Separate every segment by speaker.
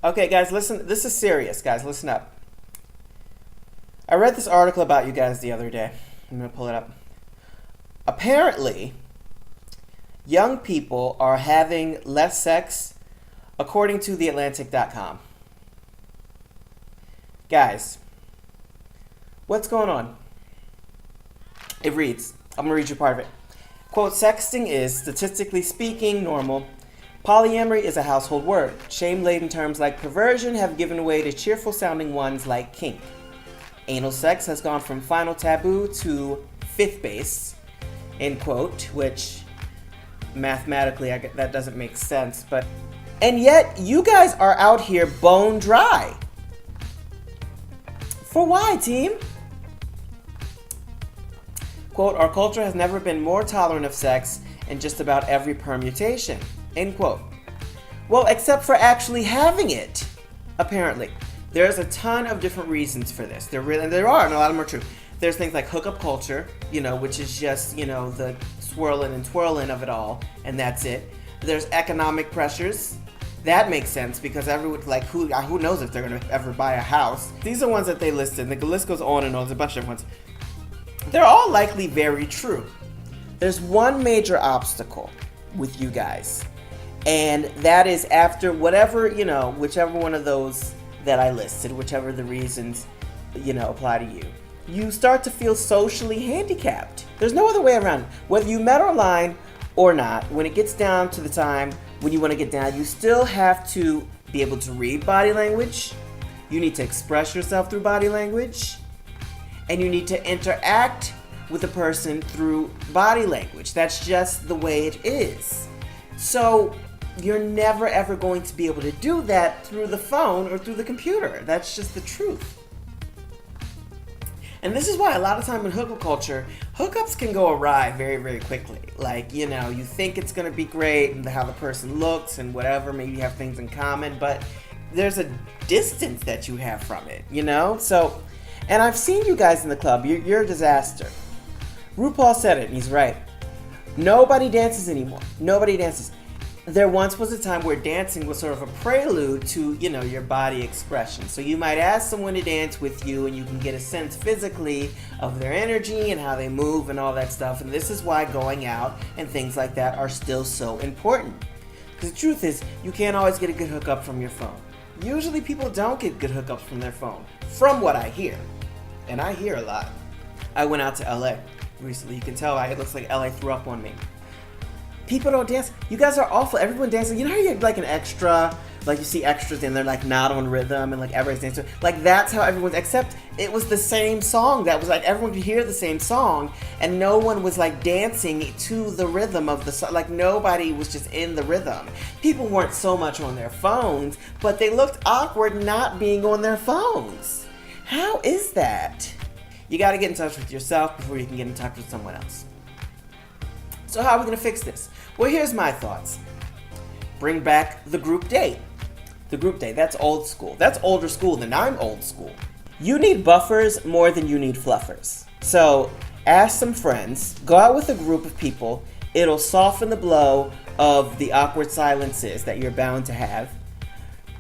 Speaker 1: Okay, guys, listen. This is serious, guys. Listen up. I read this article about you guys the other day. I'm going to pull it up. Apparently, young people are having less sex, according to theatlantic.com. Guys, what's going on? It reads, I'm going to read you part of it. Quote, sexting is, statistically speaking, normal. Polyamory is a household word. Shame-laden terms like perversion have given way to cheerful-sounding ones like kink. Anal sex has gone from final taboo to fifth base, end quote, which mathematically that doesn't make sense, but... And yet, you guys are out here bone dry. For why, team? Quote, our culture has never been more tolerant of sex in just about every permutation, end quote. Well, except for actually having it, apparently. There's a ton of different reasons for this. There are, and a lot of them are true. There's things like hookup culture, which is just, the swirling and twirling of it all, and that's it. There's economic pressures. That makes sense because everyone, like, who knows if they're going to ever buy a house. These are ones that they listed. The list goes on and on. There's a bunch of different ones. They're all likely very true. There's one major obstacle with you guys, and that is after whatever, whichever one of those that I listed, whichever the reasons, apply to you, you start to feel socially handicapped. There's no other way around it. Whether you met online or not, when it gets down to the time when you want to get down, you still have to be able to read body language. You need to express yourself through body language. And you need to interact with the person through body language. That's just the way it is. So you're never ever going to be able to do that through the phone or through the computer. That's just the truth. And this is why a lot of time in hookup culture, hookups can go awry very, very quickly. Like, you think it's going to be great and how the person looks and whatever, maybe you have things in common, but there's a distance that you have from it, So, and I've seen you guys in the club. You're a disaster. RuPaul said it, and he's right. Nobody dances anymore. Nobody dances. There once was a time where dancing was sort of a prelude to, your body expression. So you might ask someone to dance with you and you can get a sense physically of their energy and how they move and all that stuff. And this is why going out and things like that are still so important. Because the truth is, you can't always get a good hookup from your phone. Usually people don't get good hookups from their phone, from what I hear. And I hear a lot. I went out to LA recently. You can tell it looks like LA threw up on me. People don't dance. You guys are awful. Everyone dances. You know how you get like an extra, like you see extras and they're like not on rhythm and like everybody's dancing. Like that's how everyone's, except it was the same song. That was like everyone could hear the same song and no one was like dancing to the rhythm of the song. Like nobody was just in the rhythm. People weren't so much on their phones, but they looked awkward not being on their phones. How is that? You got to get in touch with yourself before you can get in touch with someone else. So how are we going to fix this? Well, here's my thoughts. Bring back the group date. The group date, that's old school. That's older school than I'm old school. You need buffers more than you need fluffers. So ask some friends, go out with a group of people. It'll soften the blow of the awkward silences that you're bound to have.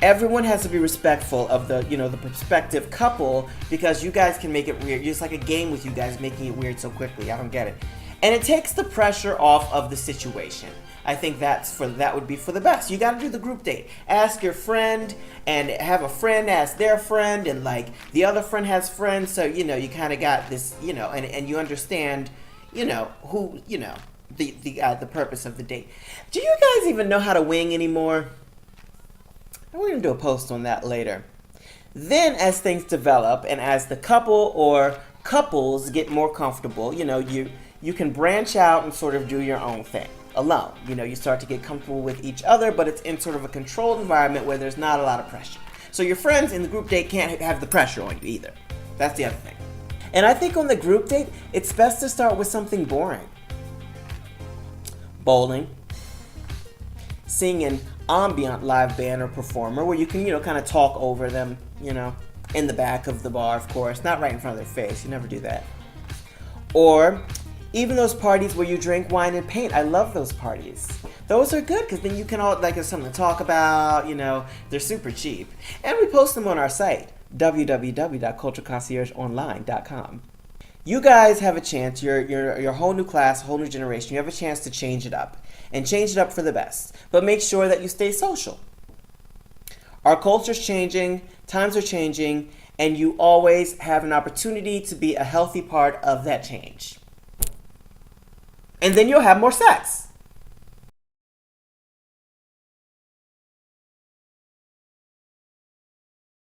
Speaker 1: Everyone has to be respectful of the prospective couple because you guys can make it weird. It's like a game with you guys making it weird so quickly. I don't get it. And it takes the pressure off of the situation. I think that would be for the best. You got to do the group date. Ask your friend and have a friend ask their friend and like the other friend has friends. So, you kind of got this, and you understand, who, the purpose of the date. Do you guys even know how to wing anymore? We're going to do a post on that later. Then as things develop and as the couple or couples get more comfortable, you can branch out and sort of do your own thing alone. You start to get comfortable with each other, but it's in sort of a controlled environment where there's not a lot of pressure. So your friends in the group date can't have the pressure on you either. That's the other thing. And I think on the group date, it's best to start with something boring. Bowling. Seeing an ambient live band or performer where you can, kind of talk over them, in the back of the bar, of course, not right in front of their face. You never do that. Or even those parties where you drink wine and paint. I love those parties. Those are good because then you can all, like, there's something to talk about, you know, they're super cheap. And we post them on our site, www.cultureconciergeonline.com. You guys have a chance, your whole new class, whole new generation, you have a chance to change it up. And change it up for the best. But make sure that you stay social. Our culture's changing, times are changing, and you always have an opportunity to be a healthy part of that change. And then you'll have more sex.